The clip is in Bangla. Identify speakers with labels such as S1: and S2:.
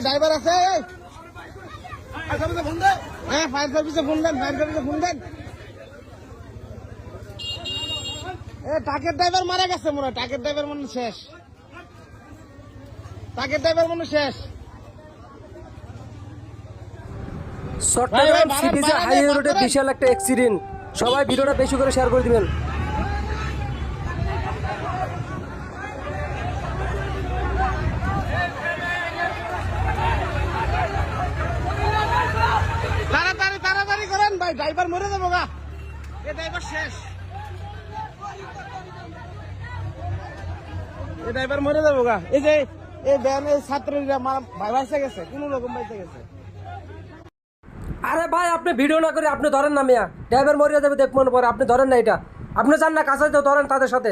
S1: ড্রাইভার আছে হ্যাঁ ফায়ার সার্ভিসে ফোন দেন ট্রাকের ড্রাইভার মারা গেছে মনে হয় ট্রাকের ড্রাইভার মনে শেষ
S2: চট্টগ্রাম সিটিজে হাইওয়ে রোডে বিশাল একটা অ্যাক্সিডেন্ট। সবাই ভিডিওটা বেশি করে শেয়ার করে দিবেন।
S1: তাড়াতাড়ি করেন ভাই ড্রাইভার মরে যাবো গা এ ড্রাইভার শেষ এই যে এই ভ্যানে ছাত্রীরা ভাই বাইসে গেছে কোন রকম বাইসে গেছে।
S2: আরে ভাই আপনি ভিডিও না করে আপনি ধরেন না মিয়া, ড্রাইভার মরিয়া যাবে দেখবেন পরে, আপনি ধরেন না, এটা আপনি জান না কাছে ধরেন তাদের সাথে।